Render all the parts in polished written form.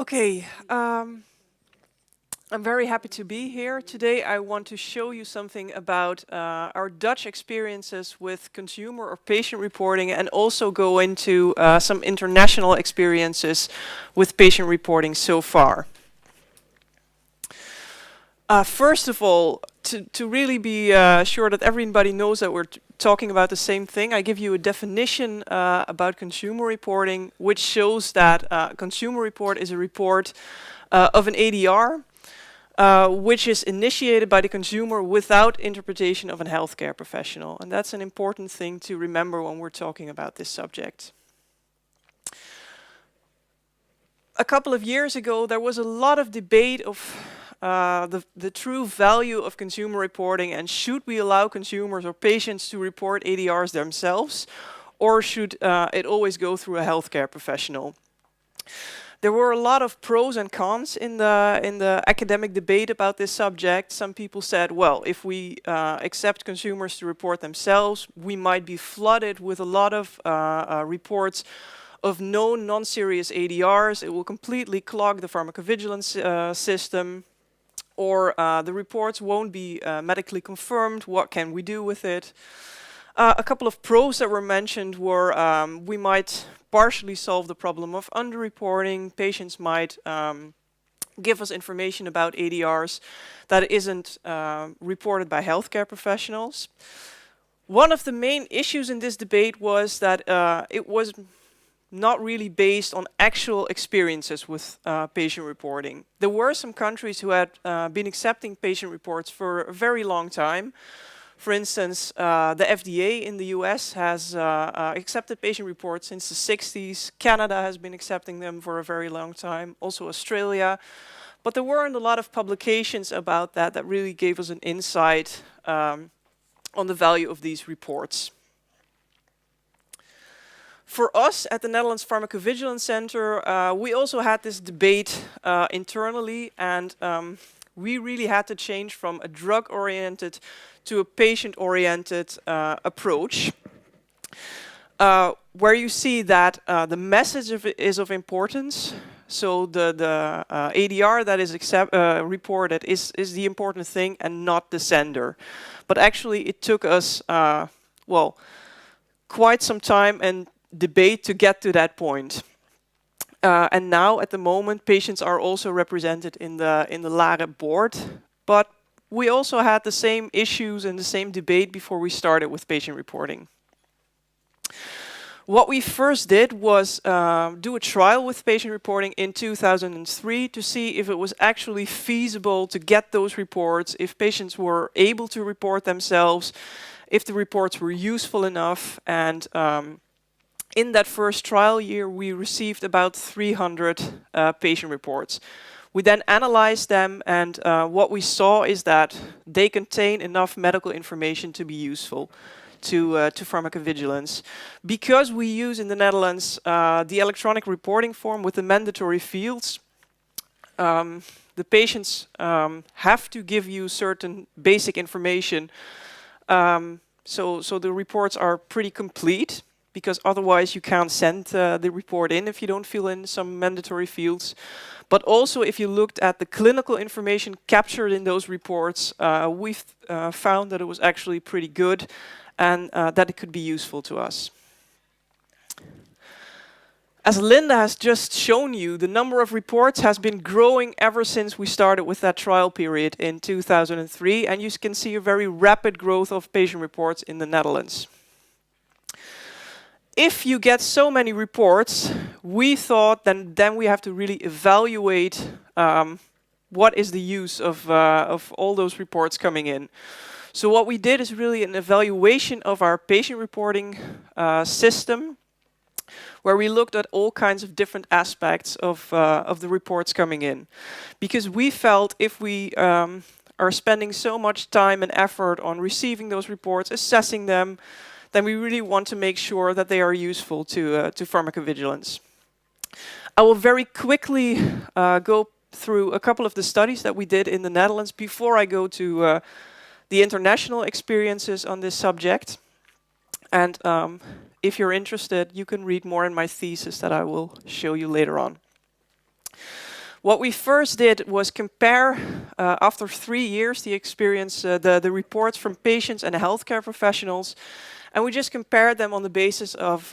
Okay, I'm very happy to be here. Today I want to show you something about our Dutch experiences with consumer or patient reporting, and also go into some international experiences with patient reporting so far. First of all, to really be sure that everybody knows that we're talking about the same thing, I give you a definition about consumer reporting, which shows that consumer report is a report of an ADR, which is initiated by the consumer without interpretation of a healthcare professional. And that's an important thing to remember when we're talking about this subject. A couple of years ago, there was a lot of debate of the true value of consumer reporting, and should we allow consumers or patients to report ADRs themselves, or should it always go through a healthcare professional? There were a lot of pros and cons in the academic debate about this subject. Some people said, well, if we accept consumers to report themselves, we might be flooded with a lot of reports of known non-serious ADRs. It will completely clog the pharmacovigilance system. Or the reports won't be medically confirmed. What can we do with it? A couple of pros that were mentioned were we might partially solve the problem of underreporting. Patients might give us information about ADRs that isn't reported by healthcare professionals. One of the main issues in this debate was that it was not really based on actual experiences with patient reporting. There were some countries who had been accepting patient reports for a very long time. For instance, the FDA in the US has accepted patient reports since the 60s. Canada has been accepting them for a very long time, also Australia. But there weren't a lot of publications about that that really gave us an insight on the value of these reports. For us at the Netherlands Pharmacovigilance Centre, we also had this debate internally, and we really had to change from a drug-oriented to a patient-oriented approach, where you see that the message is of importance. So the ADR that is reported is the important thing, and not the sender. But actually it took us, well, quite some time and debate to get to that point. And now, at the moment, patients are also represented in the Lareb board. But we also had the same issues and the same debate before we started with patient reporting. What we first did was do a trial with patient reporting in 2003 to see if it was actually feasible to get those reports, if patients were able to report themselves, if the reports were useful enough. And in that first trial year, we received about 300 patient reports. We then analyzed them, and what we saw is that they contain enough medical information to be useful to pharmacovigilance. Because we use in the Netherlands the electronic reporting form with the mandatory fields, the patients have to give you certain basic information. So the reports are pretty complete, because otherwise you can't send the report in if you don't fill in some mandatory fields. But also, if you looked at the clinical information captured in those reports, we've found that it was actually pretty good, and that it could be useful to us. As Linda has just shown you, the number of reports has been growing ever since we started with that trial period in 2003, and you can see a very rapid growth of patient reports in the Netherlands. If you get so many reports, we thought then we have to really evaluate what is the use of all those reports coming in. So what we did is really an evaluation of our patient reporting system, where we looked at all kinds of different aspects of the reports coming in. Because we felt if we are spending so much time and effort on receiving those reports, assessing them, then we really want to make sure that they are useful to pharmacovigilance. I will very quickly go through a couple of the studies that we did in the Netherlands before I go to the international experiences on this subject. And if you're interested, you can read more in my thesis that I will show you later on. What we first did was compare, after 3 years, the experience, the reports from patients and healthcare professionals, and we just compared them on the basis of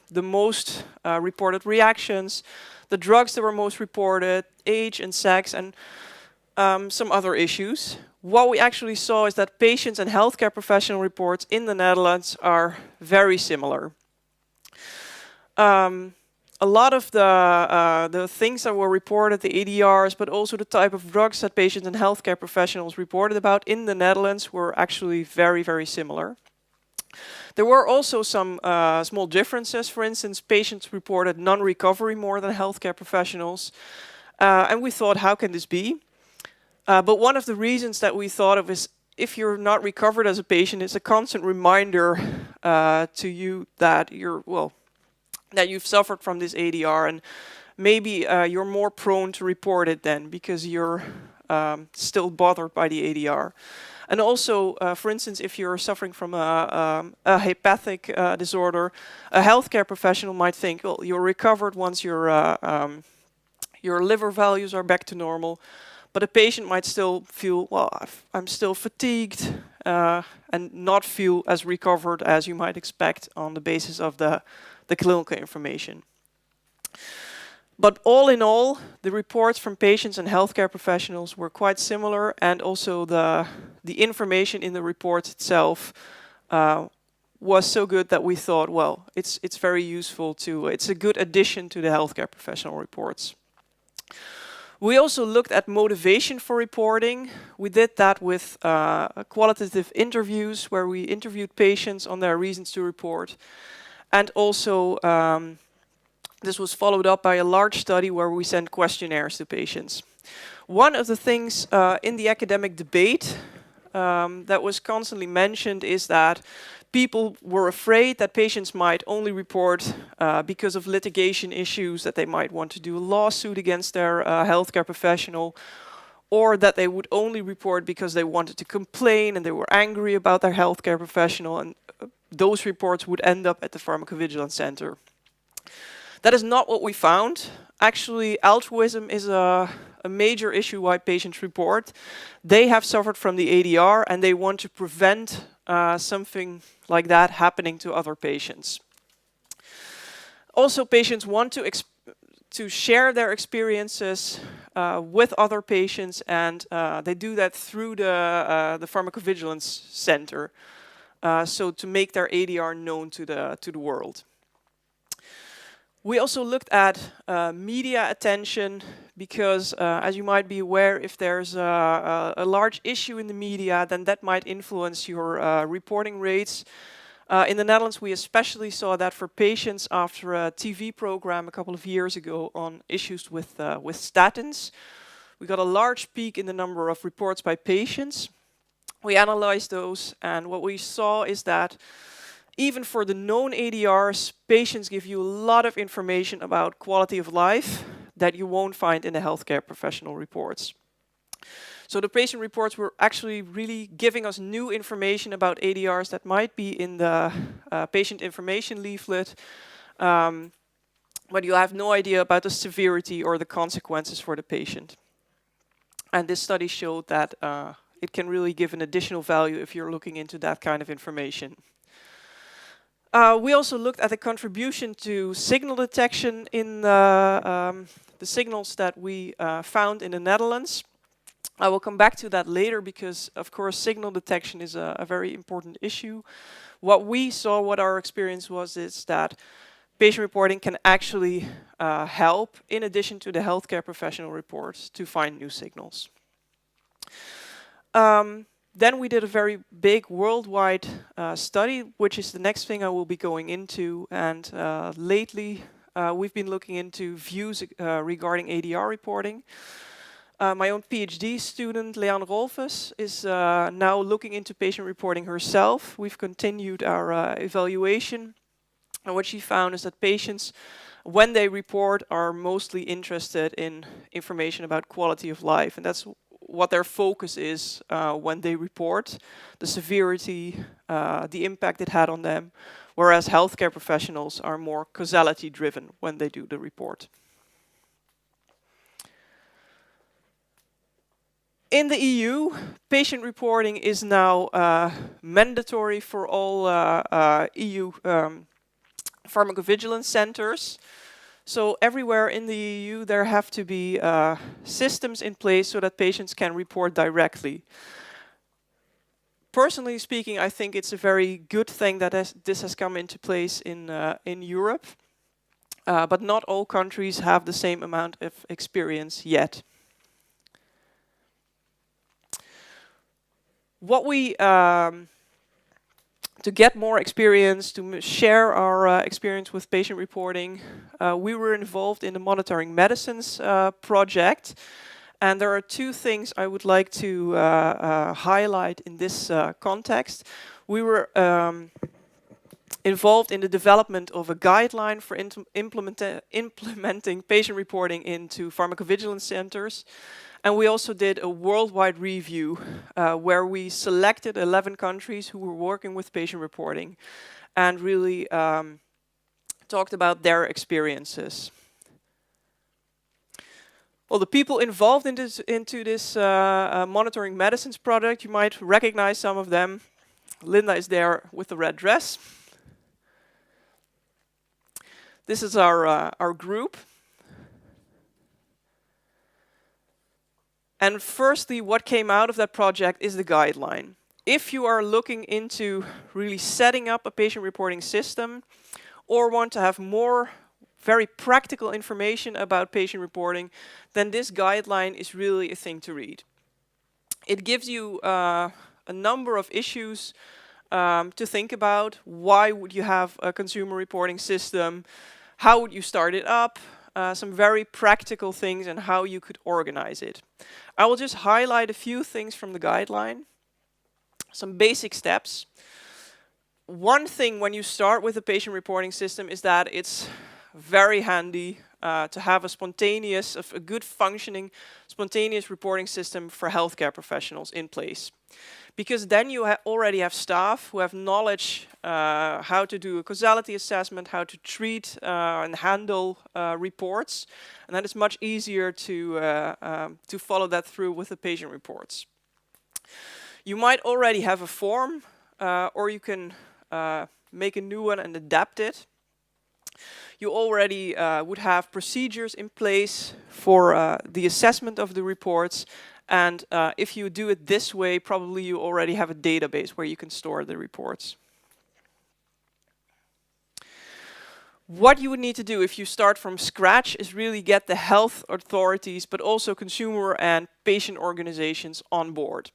the most reported reactions, the drugs that were most reported, age and sex, and some other issues. What we actually saw is that patients and healthcare professional reports in the Netherlands are very similar. A lot of the things that were reported, the ADRs, but also the type of drugs that patients and healthcare professionals reported about in the Netherlands were actually very, very similar. There were also some small differences. For instance, patients reported non-recovery more than healthcare professionals. And we thought, how can this be? But one of the reasons that we thought of is if you're not recovered as a patient, it's a constant reminder to you that that you've suffered from this ADR, and maybe you're more prone to report it then because you're still bothered by the ADR. And also, for instance, if you're suffering from a hepatic disorder, a healthcare professional might think, well, you're recovered once your liver values are back to normal. But a patient might still feel, well, I'm still fatigued, and not feel as recovered as you might expect on the basis of the clinical information. But all in all, the reports from patients and healthcare professionals were quite similar, and also the information in the report itself was so good that we thought, well, it's very useful it's a good addition to the healthcare professional reports. We also looked at motivation for reporting. We did that with qualitative interviews where we interviewed patients on their reasons to report. And also, this was followed up by a large study where we sent questionnaires to patients. One of the things in the academic debate that was constantly mentioned is that people were afraid that patients might only report because of litigation issues, that they might want to do a lawsuit against their healthcare professional, or that they would only report because they wanted to complain and they were angry about their healthcare professional, and those reports would end up at the Pharmacovigilance Centre. That is not what we found. Actually, altruism is a major issue why patients report. They have suffered from the ADR and they want to prevent something like that happening to other patients. Also, patients want to share their experiences with other patients, and they do that through the Pharmacovigilance Centre, so to make their ADR known to the world. We also looked at media attention because, as you might be aware, if there's a large issue in the media, then that might influence your reporting rates. In the Netherlands, we especially saw that for patients after a TV program a couple of years ago on issues with statins. We got a large peak in the number of reports by patients. We analyzed those, and what we saw is that even for the known ADRs, patients give you a lot of information about quality of life that you won't find in the healthcare professional reports. So the patient reports were actually really giving us new information about ADRs that might be in the patient information leaflet, but you have no idea about the severity or the consequences for the patient. And this study showed that it can really give an additional value if you're looking into that kind of information. We also looked at the contribution to signal detection in the signals that we found in the Netherlands. I will come back to that later because, of course, signal detection is a very important issue. What we saw, what our experience was, is that patient reporting can actually help, in addition to the healthcare professional reports, to find new signals. Then we did a very big worldwide study, which is the next thing I will be going into. And lately, we've been looking into views regarding ADR reporting. My own PhD student, Leanne Rolfes, is now looking into patient reporting herself. We've continued our evaluation. And what she found is that patients, when they report, are mostly interested in information about quality of life. And that's what their focus is when they report, the severity, the impact it had on them, whereas healthcare professionals are more causality driven when they do the report. In the EU, patient reporting is now mandatory for all EU pharmacovigilance centers. So everywhere in the EU there have to be systems in place so that patients can report directly. Personally speaking, I think it's a very good thing that this has come into place in Europe, but not all countries have the same amount of experience yet. What we to get more experience, to share our experience with patient reporting, we were involved in the Monitoring Medicines project. And there are two things I would like to highlight in this context. We were involved in the development of a guideline for implementing patient reporting into pharmacovigilance centers. And we also did a worldwide review where we selected 11 countries who were working with patient reporting and really talked about their experiences. Well, the people involved into this Monitoring Medicines project, you might recognize some of them. Linda is there with the red dress. This is our group. And firstly, what came out of that project is the guideline. If you are looking into really setting up a patient reporting system or want to have more very practical information about patient reporting, then this guideline is really a thing to read. It gives you a number of issues to think about. Why would you have a consumer reporting system? How would you start it up? Some very practical things and how you could organize it. I will just highlight a few things from the guideline. Some basic steps. One thing when you start with a patient reporting system is that it's very handy to have a good functioning, spontaneous reporting system for healthcare professionals in place. Because then you already have staff who have knowledge how to do a causality assessment, how to treat and handle reports, and then it's much easier to follow that through with the patient reports. You might already have a form, or you can make a new one and adapt it. You already would have procedures in place for the assessment of the reports. And if you do it this way, probably you already have a database where you can store the reports. What you would need to do if you start from scratch is really get the health authorities, but also consumer and patient organizations on board.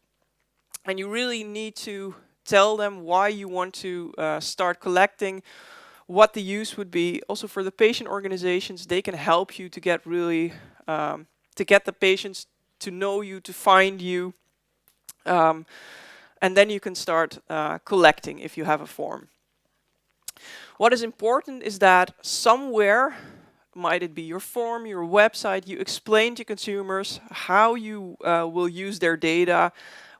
And you really need to tell them why you want to start collecting, what the use would be. Also for the patient organizations, they can help you to get really, to get the patients to know you, to find you, and then you can start collecting if you have a form. What is important is that somewhere, might it be your form, your website, you explain to consumers how you will use their data,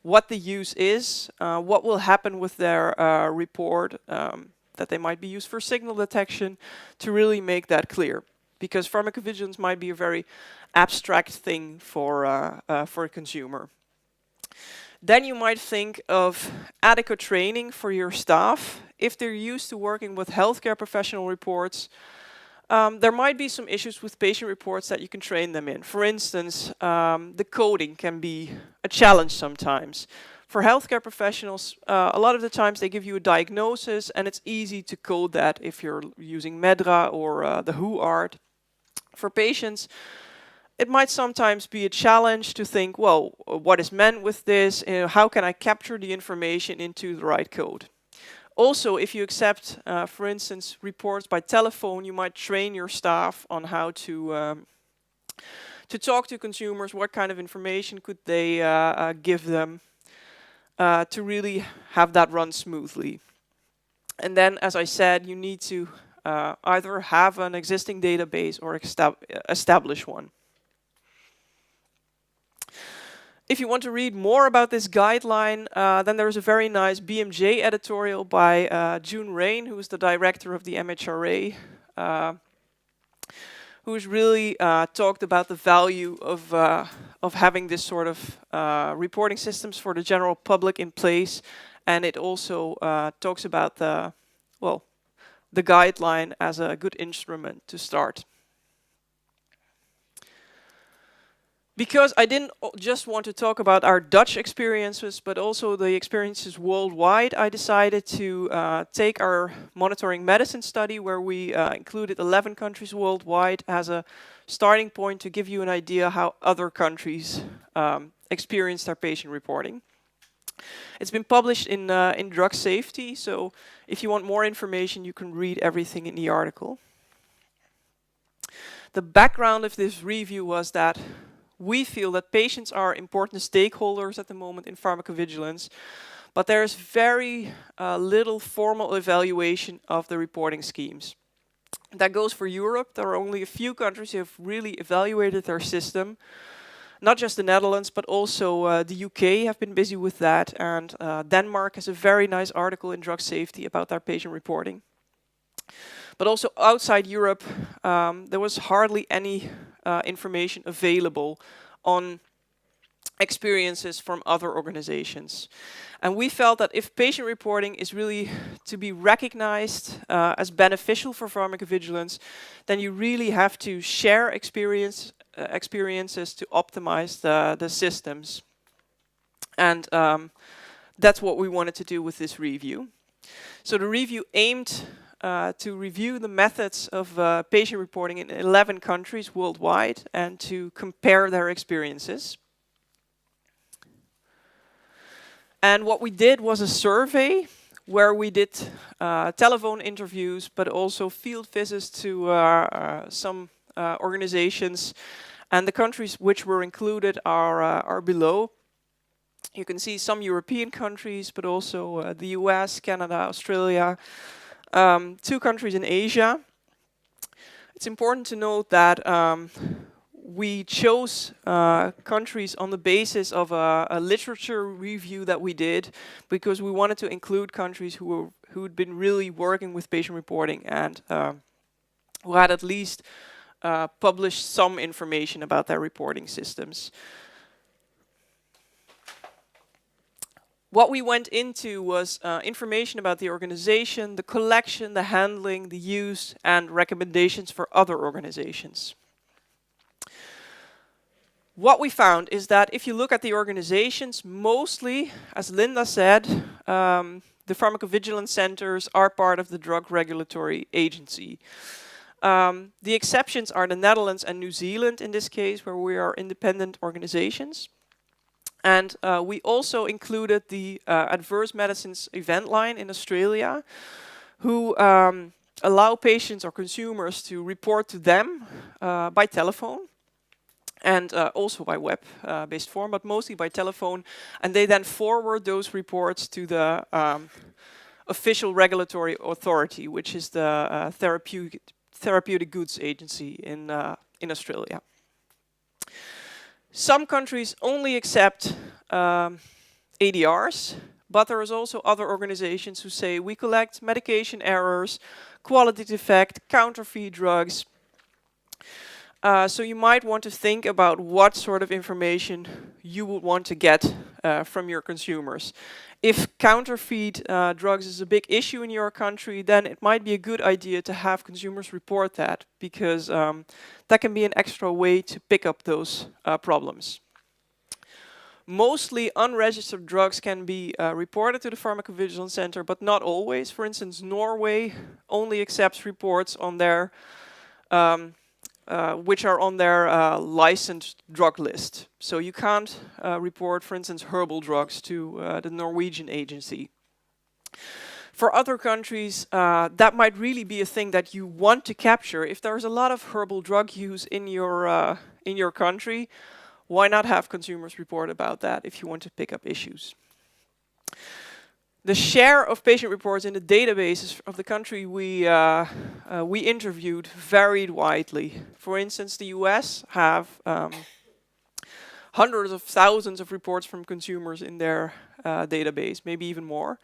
what the use is, what will happen with their report, that they might be used for signal detection, to really make that clear. Because pharmacovigilance might be a very abstract thing for a consumer. Then you might think of adequate training for your staff. If they're used to working with healthcare professional reports, there might be some issues with patient reports that you can train them in. For instance, the coding can be a challenge sometimes. For healthcare professionals, a lot of the times they give you a diagnosis and it's easy to code that if you're using Medra or the WHO art. For patients, it might sometimes be a challenge to think, well, what is meant with this? How can I capture the information into the right code? Also, if you accept, for instance, reports by telephone, you might train your staff on how to talk to consumers, what kind of information could they give them to really have that run smoothly. And then, as I said, you need to either have an existing database or establish one. If you want to read more about this guideline, then there is a very nice BMJ editorial by June Rain, who is the director of the MHRA, who's really talked about the value of having this sort of reporting systems for the general public in place, and it also talks about the guideline as a good instrument to start. Because I didn't just want to talk about our Dutch experiences, but also the experiences worldwide, I decided to take our monitoring medicine study, where we included 11 countries worldwide, as a starting point to give you an idea how other countries experience their patient reporting. It's been published in Drug Safety, so if you want more information, you can read everything in the article. The background of this review was that we feel that patients are important stakeholders at the moment in pharmacovigilance, but there is very little formal evaluation of the reporting schemes. That goes for Europe. There are only a few countries who have really evaluated their system. Not just the Netherlands, but also the UK have been busy with that, and Denmark has a very nice article in Drug Safety about their patient reporting. But also outside Europe, there was hardly any information available on experiences from other organizations. And we felt that if patient reporting is really to be recognized as beneficial for pharmacovigilance, then you really have to share experiences to optimize the systems. And that's what we wanted to do with this review. So the review aimed to review the methods of patient reporting in 11 countries worldwide and to compare their experiences. And what we did was a survey where we did telephone interviews, but also field visits to some organizations. And the countries which were included are below. You can see some European countries, but also the US, Canada, Australia, 2 countries in Asia. It's important to note that we chose countries on the basis of a literature review that we did, because we wanted to include countries who'd been really working with patient reporting and who had at least published some information about their reporting systems. What we went into was information about the organization, the collection, the handling, the use, and recommendations for other organizations. What we found is that if you look at the organizations, mostly, as Linda said, the pharmacovigilance centers are part of the Drug Regulatory Agency. The exceptions are the Netherlands and New Zealand in this case, where we are independent organizations. And we also included the Adverse Medicines Event Line in Australia, who allow patients or consumers to report to them by telephone and also by web-based form, but mostly by telephone. And they then forward those reports to the official regulatory authority, which is the Therapeutic Goods Agency in Australia. Some countries only accept ADRs, but there is also other organizations who say we collect medication errors, quality defect, counterfeit drugs. So you might want to think about what sort of information you would want to get from your consumers. If counterfeit drugs is a big issue in your country, then it might be a good idea to have consumers report that, because that can be an extra way to pick up those problems. Mostly unregistered drugs can be reported to the Pharmacovigilance Centre, but not always. For instance, Norway only accepts reports on their which are on their licensed drug list. So you can't report, for instance, herbal drugs to the Norwegian agency. For other countries, that might really be a thing that you want to capture. If there's a lot of herbal drug use in your country, why not have consumers report about that if you want to pick up issues? The share of patient reports in the databases of the country we interviewed varied widely. For instance, the US have hundreds of thousands of reports from consumers in their database, maybe even more.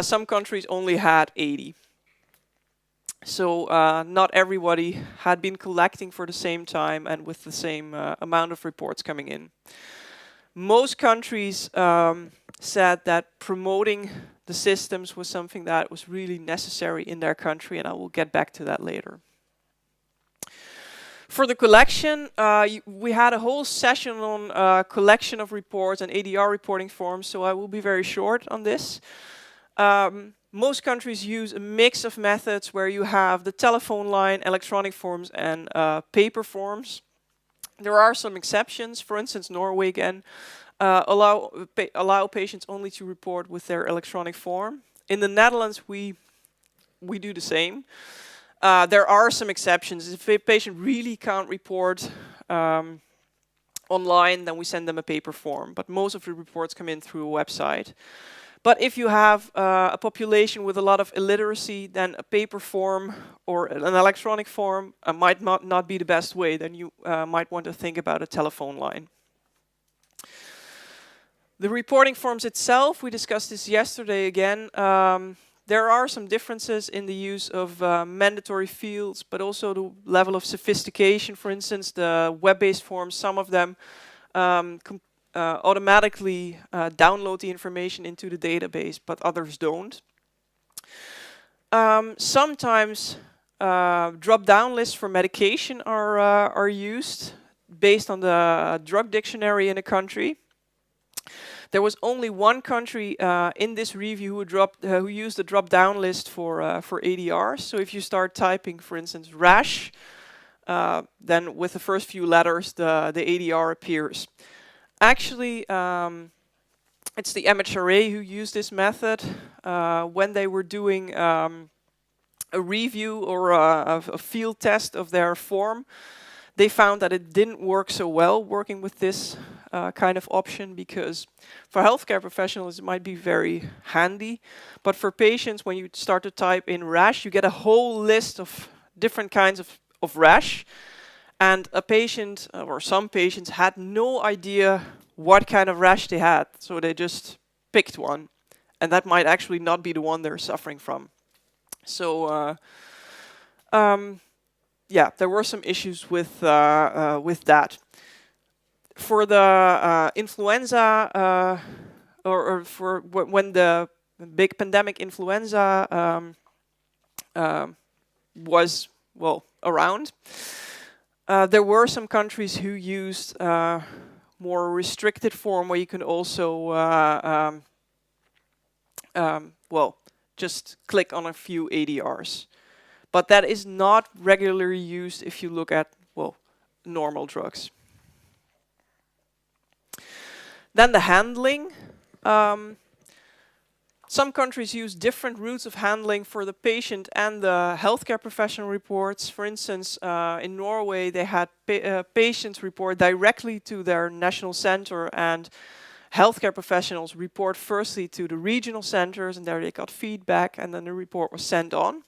Some countries only had 80. So not everybody had been collecting for the same time and with the same amount of reports coming in. Most countries said that promoting the systems was something that was really necessary in their country, and I will get back to that later. For the collection, we had a whole session on collection of reports and ADR reporting forms, so I will be very short on this. Most countries use a mix of methods where you have the telephone line, electronic forms, and paper forms. There are some exceptions. For instance, Norway again allow patients only to report with their electronic form. In the Netherlands, we do the same. There are some exceptions. If a patient really can't report online, then we send them a paper form. But most of the reports come in through a website. But if you have a population with a lot of illiteracy, then a paper form or an electronic form might not be the best way. Then you might want to think about a telephone line. The reporting forms itself, we discussed this yesterday again. There are some differences in the use of mandatory fields, but also the level of sophistication. For instance, the web-based forms, some of them automatically download the information into the database, but others don't. Sometimes drop-down lists for medication are used based on the drug dictionary in a country. There was only one country in this review who used a drop-down list for ADRs. So if you start typing, for instance, rash, then with the first few letters, the ADR appears. Actually, it's the MHRA who used this method when they were doing a review or a field test of their form. They found that it didn't work so well working with this kind of option, because for healthcare professionals it might be very handy, but for patients, when you start to type in rash, you get a whole list of different kinds of rash, and a patient or some patients had no idea what kind of rash they had, so they just picked one, and that might actually not be the one they're suffering from. So yeah, there were some issues with that. For the influenza, or for when the big pandemic influenza was, well, around, there were some countries who used more restricted form where you can also, well, just click on a few ADRs. But that is not regularly used if you look at, well, normal drugs. Then the handling. Some countries use different routes of handling for the patient and the healthcare professional reports. For instance, in Norway, they had patients report directly to their national center, and healthcare professionals report firstly to the regional centers, and there they got feedback, and then the report was sent on.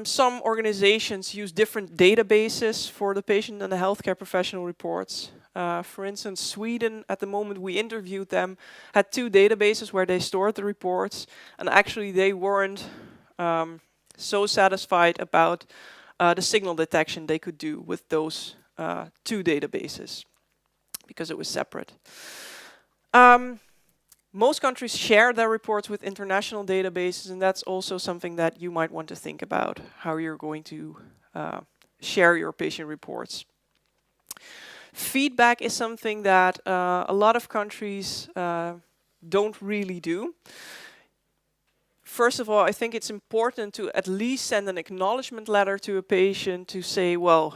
Some organizations use different databases for the patient and the healthcare professional reports. For instance, Sweden, at the moment we interviewed them, had 2 databases where they stored the reports, and actually they weren't so satisfied about the signal detection they could do with those 2 databases, because it was separate. Most countries share their reports with international databases, and that's also something that you might want to think about, how you're going to share your patient reports. Feedback is something that a lot of countries don't really do. First of all, I think it's important to at least send an acknowledgement letter to a patient to say, well,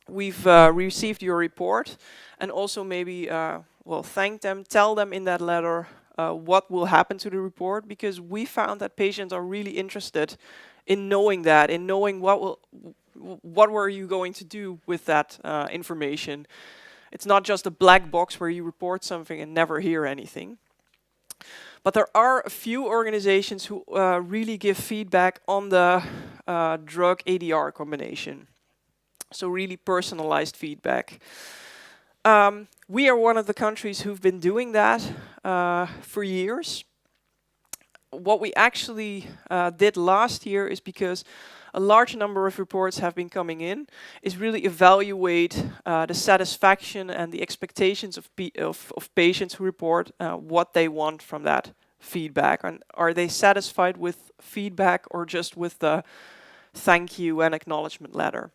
we've received your report, and also maybe well, thank them, tell them in that letter what will happen to the report, because we found that patients are really interested in knowing that, in knowing what were you going to do with that information. It's not just a black box where you report something and never hear anything. But there are a few organizations who really give feedback on the drug ADR combination. So really personalized feedback. We are one of the countries who've been doing that for years. what we actually did last year is, because a large number of reports have been coming in, is really evaluate the satisfaction and the expectations of patients who report what they want from that feedback. And are they satisfied with feedback or just with the thank you and acknowledgement letter?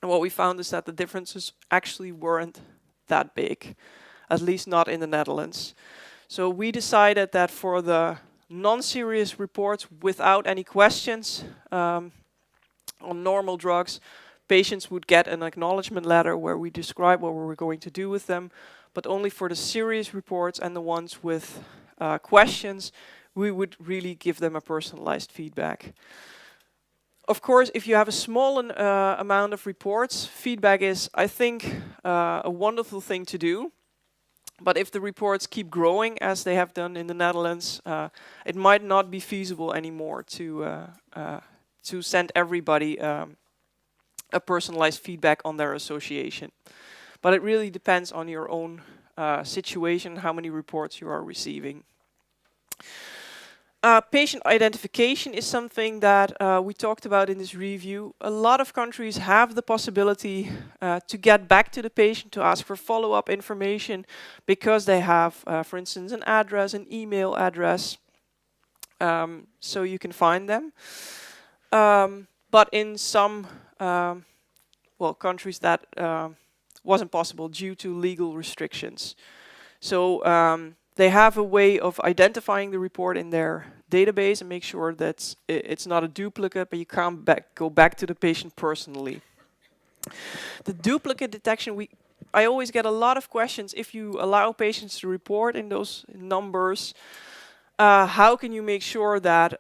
And what we found is that the differences actually weren't that big, at least not in the Netherlands. So we decided that for the non-serious reports without any questions on normal drugs, patients would get an acknowledgement letter where we describe what we were going to do with them, but only for the serious reports and the ones with questions, we would really give them a personalized feedback. Of course, if you have a small amount of reports, feedback is, I think, a wonderful thing to do. But if the reports keep growing, as they have done in the Netherlands, it might not be feasible anymore to send everybody a personalized feedback on their association. But it really depends on your own situation, how many reports you are receiving. Patient identification is something that we talked about in this review. A lot of countries have the possibility to get back to the patient, to ask for follow-up information, because they have, for instance, an address, an email address, so you can find them. But in some countries that wasn't possible due to legal restrictions. So they have a way of identifying the report in their database and make sure that it's not a duplicate, but you can't go back to the patient personally. The duplicate detection, I always get a lot of questions. If you allow patients to report in those numbers, how can you make sure that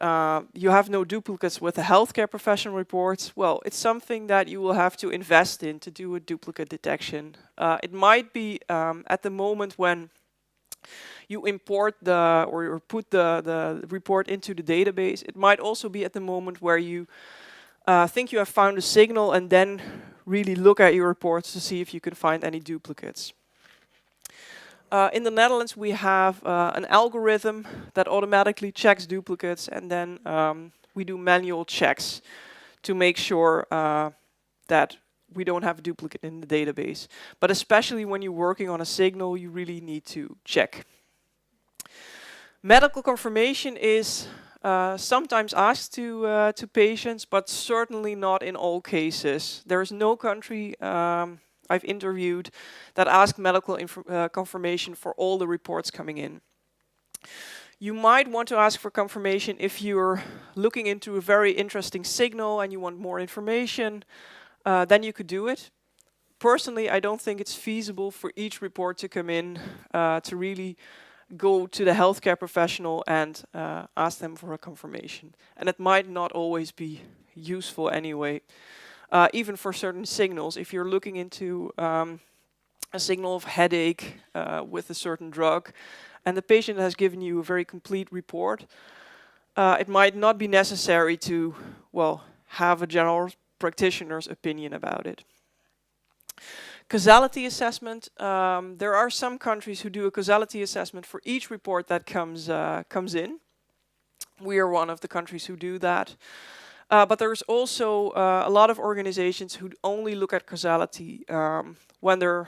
you have no duplicates with the healthcare professional reports? Well, it's something that you will have to invest in to do a duplicate detection. It might be at the moment when you import or put the report into the database. It might also be at the moment where you think you have found a signal and then really look at your reports to see if you can find any duplicates. In the Netherlands, we have an algorithm that automatically checks duplicates, and then we do manual checks to make sure that we don't have a duplicate in the database. But especially when you're working on a signal, you really need to check. Medical confirmation is sometimes asked to patients, but certainly not in all cases. There is no country I've interviewed that ask medical confirmation for all the reports coming in. You might want to ask for confirmation if you're looking into a very interesting signal and you want more information, then you could do it. Personally, I don't think it's feasible for each report to come in to really go to the healthcare professional and ask them for a confirmation. And it might not always be useful anyway. Even for certain signals, if you're looking into a signal of headache with a certain drug, and the patient has given you a very complete report, it might not be necessary to, have a general practitioner's opinion about it. Causality assessment. There are some countries who do a causality assessment for each report that comes in. We are one of the countries who do that. But there's also a lot of organizations who only look at causality when they're,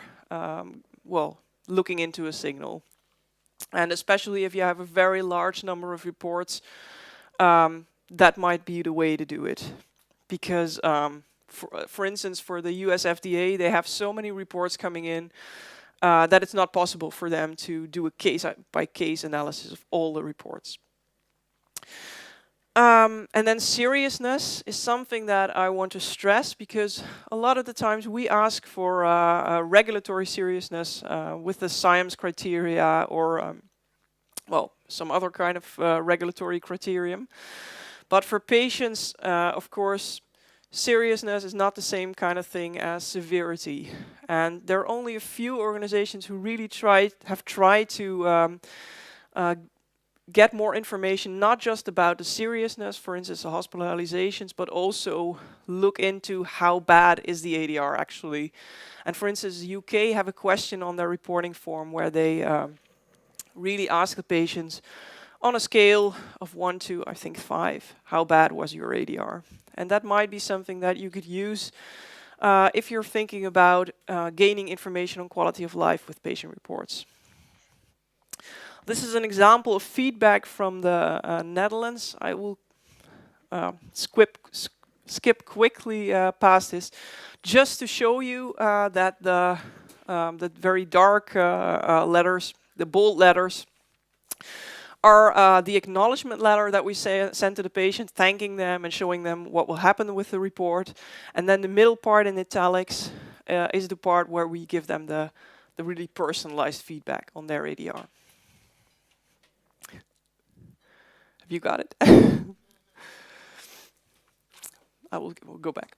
looking into a signal. And especially if you have a very large number of reports, that might be the way to do it. Because, for instance, for the US FDA, they have so many reports coming in that it's not possible for them to do a case-by-case analysis of all the reports. And then seriousness is something that I want to stress, because a lot of the times we ask for regulatory seriousness with the SIAMS criteria or, some other kind of regulatory criterion. But for patients, of course, seriousness is not the same kind of thing as severity. And there are only a few organizations who really have tried to get more information, not just about the seriousness, for instance, the hospitalizations, but also look into how bad is the ADR actually. And for instance, the UK have a question on their reporting form where they really ask the patients, on a scale of 1 to, I think, 5, how bad was your ADR? And that might be something that you could use if you're thinking about gaining information on quality of life with patient reports. This is an example of feedback from the Netherlands. I will skip quickly past this, just to show you that the very dark letters, the bold letters, are the acknowledgement letter that we send to the patient, thanking them and showing them what will happen with the report. And then the middle part in italics is the part where we give them the really personalized feedback on their ADR. Have you got it? We'll go back.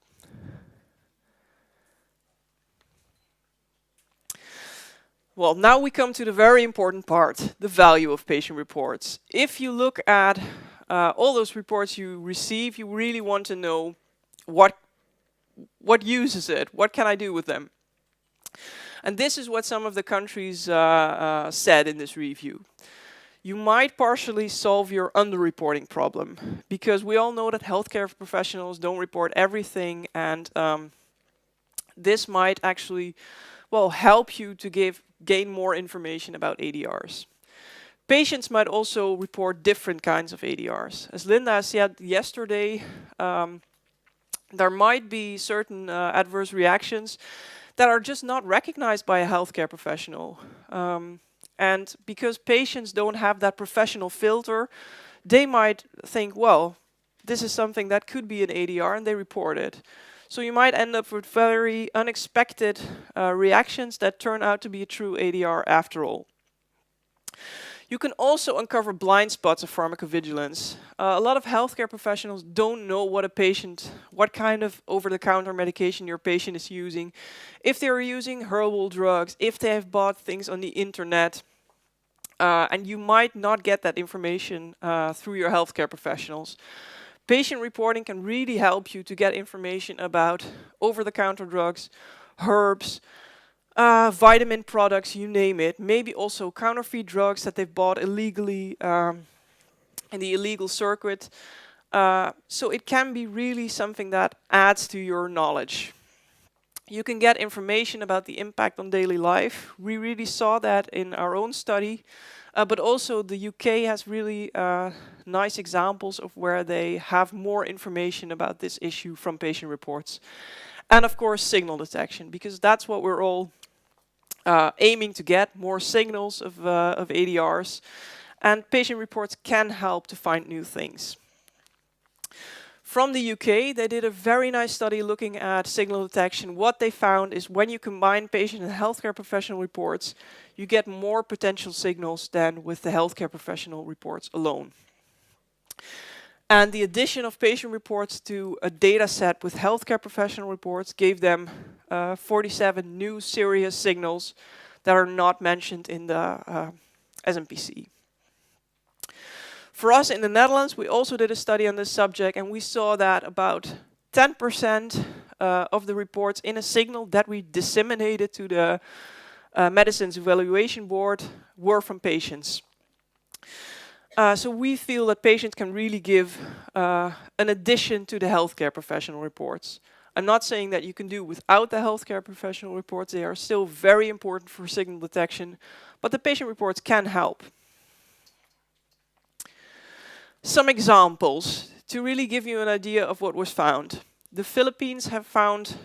Well, now we come to the very important part, the value of patient reports. If you look at all those reports you receive, you really want to know what uses it, what can I do with them? And this is what some of the countries said in this review. You might partially solve your underreporting problem, because we all know that healthcare professionals don't report everything, and this might actually, well, help you to gain more information about ADRs. Patients might also report different kinds of ADRs. As Linda said yesterday, there might be certain adverse reactions that are just not recognized by a healthcare professional. And because patients don't have that professional filter, they might think, well, this is something that could be an ADR, and they report it. So you might end up with very unexpected reactions that turn out to be a true ADR after all. You can also uncover blind spots of pharmacovigilance. A lot of healthcare professionals don't know what kind of over-the-counter medication your patient is using, if they're using herbal drugs, if they have bought things on the internet. And you might not get that information through your healthcare professionals. Patient reporting can really help you to get information about over-the-counter drugs, herbs, vitamin products, you name it. Maybe also counterfeit drugs that they've bought illegally in the illegal circuit. So it can be really something that adds to your knowledge. You can get information about the impact on daily life. We really saw that in our own study. But also the UK has really nice examples of where they have more information about this issue from patient reports. And of course, signal detection, because that's what we're all aiming to get, more signals of ADRs. And patient reports can help to find new things. From the UK, they did a very nice study looking at signal detection. What they found is when you combine patient and healthcare professional reports, you get more potential signals than with the healthcare professional reports alone. And the addition of patient reports to a data set with healthcare professional reports gave them 47 new serious signals that are not mentioned in the SMPC. For us in the Netherlands, we also did a study on this subject, and we saw that about 10% of the reports in a signal that we disseminated to the Medicines Evaluation Board were from patients. So we feel that patients can really give an addition to the healthcare professional reports. I'm not saying that you can do without the healthcare professional reports. They are still very important for signal detection, but the patient reports can help. Some examples to really give you an idea of what was found. The Philippines have found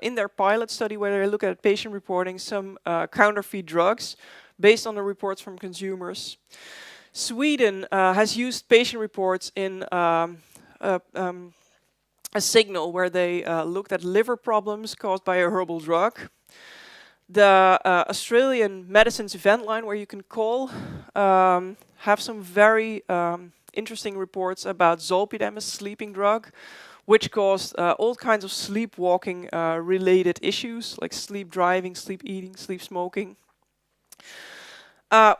in their pilot study where they look at patient reporting some counterfeit drugs based on the reports from consumers. Sweden has used patient reports in a signal where they looked at liver problems caused by a herbal drug. The Australian Medicines Event Line, where you can call, have some very interesting reports about zolpidem, a sleeping drug, which caused all kinds of sleepwalking related issues, like sleep driving, sleep eating, sleep smoking,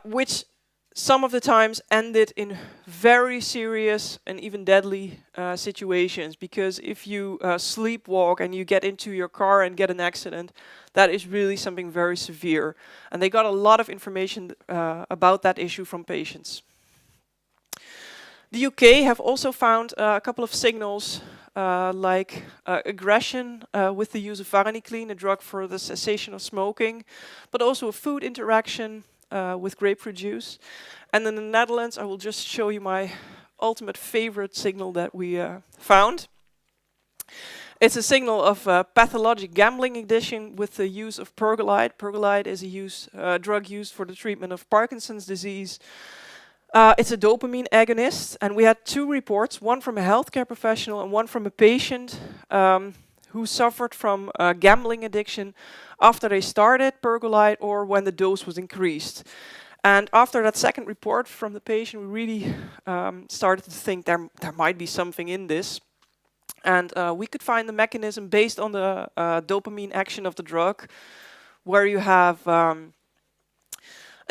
which some of the times ended in very serious and even deadly situations, because if you sleepwalk and you get into your car and get an accident, that is really something very severe. And they got a lot of information about that issue from patients. The UK have also found a couple of signals like aggression with the use of varenicline, a drug for the cessation of smoking, but also a food interaction with grapefruit juice. And in the Netherlands, I will just show you my ultimate favorite signal that we found. It's a signal of pathologic gambling addiction with the use of pergolide. Pergolide is a drug used for the treatment of Parkinson's disease. It's a dopamine agonist, and we had 2 reports, one from a healthcare professional and one from a patient who suffered from gambling addiction after they started pergolide or when the dose was increased. And after that second report from the patient, we really started to think there might be something in this. And we could find the mechanism based on the dopamine action of the drug, where you have an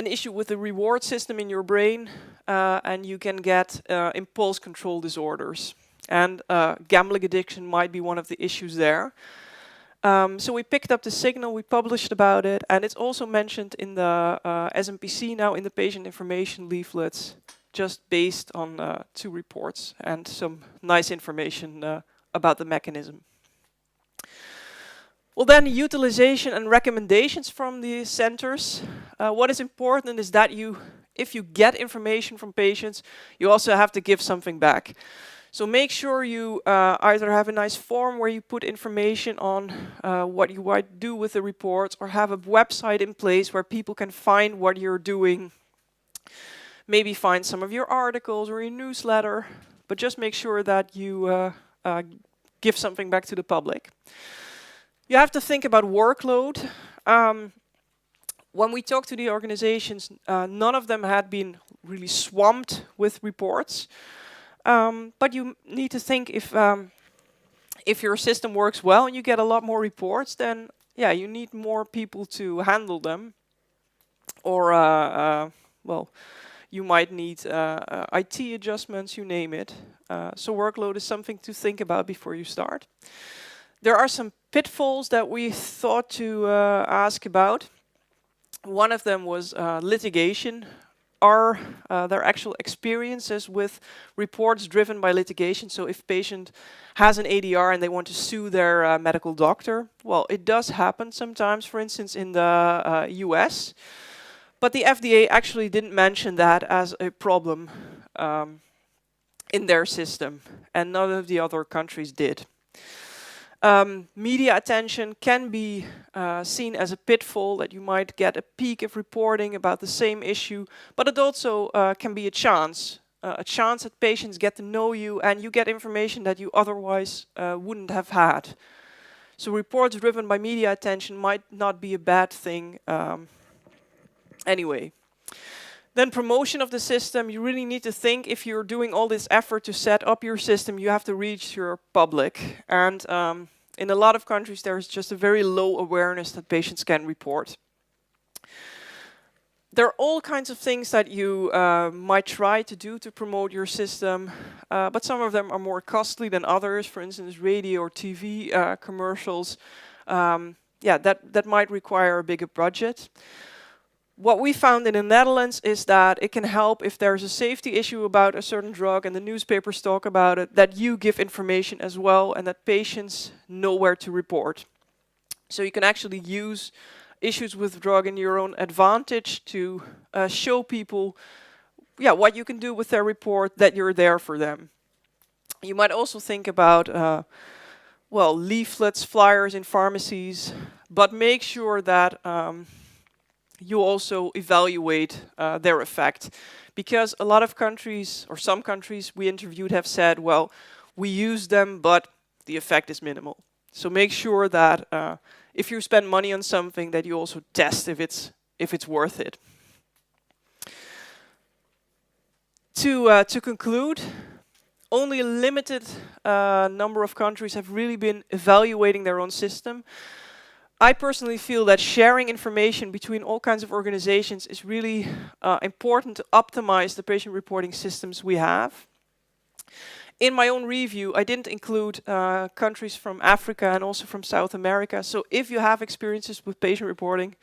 issue with the reward system in your brain, and you can get impulse control disorders. And gambling addiction might be one of the issues there. So we picked up the signal, we published about it, and it's also mentioned in the SMPC now in the patient information leaflets, just based on 2 reports and some nice information about the mechanism. Well, then utilization and recommendations from the centers. What is important is that if you get information from patients, you also have to give something back. So make sure you either have a nice form where you put information on what you might do with the reports, or have a website in place where people can find what you're doing. Maybe find some of your articles or your newsletter, but just make sure that you give something back to the public. You have to think about workload. When we talked to the organizations, none of them had been really swamped with reports. But you need to think if your system works well and you get a lot more reports, then yeah, you need more people to handle them. Or, well, you might need IT adjustments, you name it. So workload is something to think about before you start. There are some pitfalls that we thought to ask about. One of them was litigation. Are there actual experiences with reports driven by litigation? So if patient has an ADR and they want to sue their medical doctor, well, it does happen sometimes, for instance, in the US. But the FDA actually didn't mention that as a problem in their system, and none of the other countries did. Media attention can be seen as a pitfall, that you might get a peak of reporting about the same issue, but it also can be a chance that patients get to know you and you get information that you otherwise wouldn't have had. So reports driven by media attention might not be a bad thing anyway. Then promotion of the system, you really need to think, if you're doing all this effort to set up your system, you have to reach your public. And in a lot of countries, there's just a very low awareness that patients can report. There are all kinds of things that you might try to do to promote your system, but some of them are more costly than others. For instance, radio or TV commercials. Yeah, that might require a bigger budget. What we found in the Netherlands is that it can help if there's a safety issue about a certain drug and the newspapers talk about it, that you give information as well and that patients know where to report. So you can actually use issues with drug in your own advantage to show people what you can do with their report, that you're there for them. You might also think about leaflets, flyers in pharmacies, but make sure that you also evaluate their effect. Because a lot of countries, or some countries we interviewed, have said, well, we use them, but the effect is minimal. So make sure that if you spend money on something, that you also test if it's worth it. To conclude, only a limited number of countries have really been evaluating their own system. I personally feel that sharing information between all kinds of organizations is really important to optimize the patient reporting systems we have. In my own review, I didn't include countries from Africa and also from South America. So if you have experiences with patient reporting,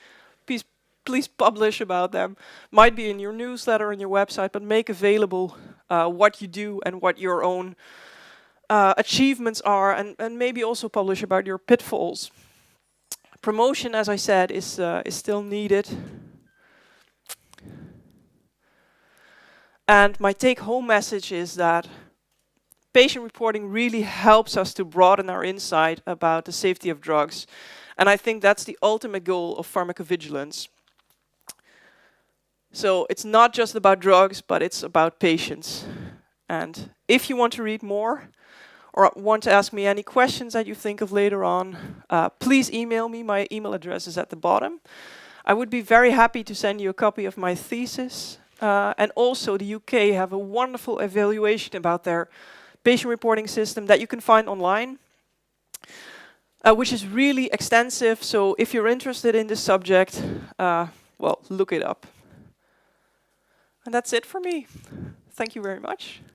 please publish about them. Might be in your newsletter, on your website, but make available what you do and what your own achievements are, and maybe also publish about your pitfalls. Promotion, as I said, is still needed. And my take-home message is that patient reporting really helps us to broaden our insight about the safety of drugs. And I think that's the ultimate goal of pharmacovigilance. So it's not just about drugs, but it's about patients. And if you want to read more, or want to ask me any questions that you think of later on, please email me. My email address is at the bottom. I would be very happy to send you a copy of my thesis. And also the UK have a wonderful evaluation about their patient reporting system that you can find online, which is really extensive. So if you're interested in this subject, well, look it up. And that's it for me. Thank you very much.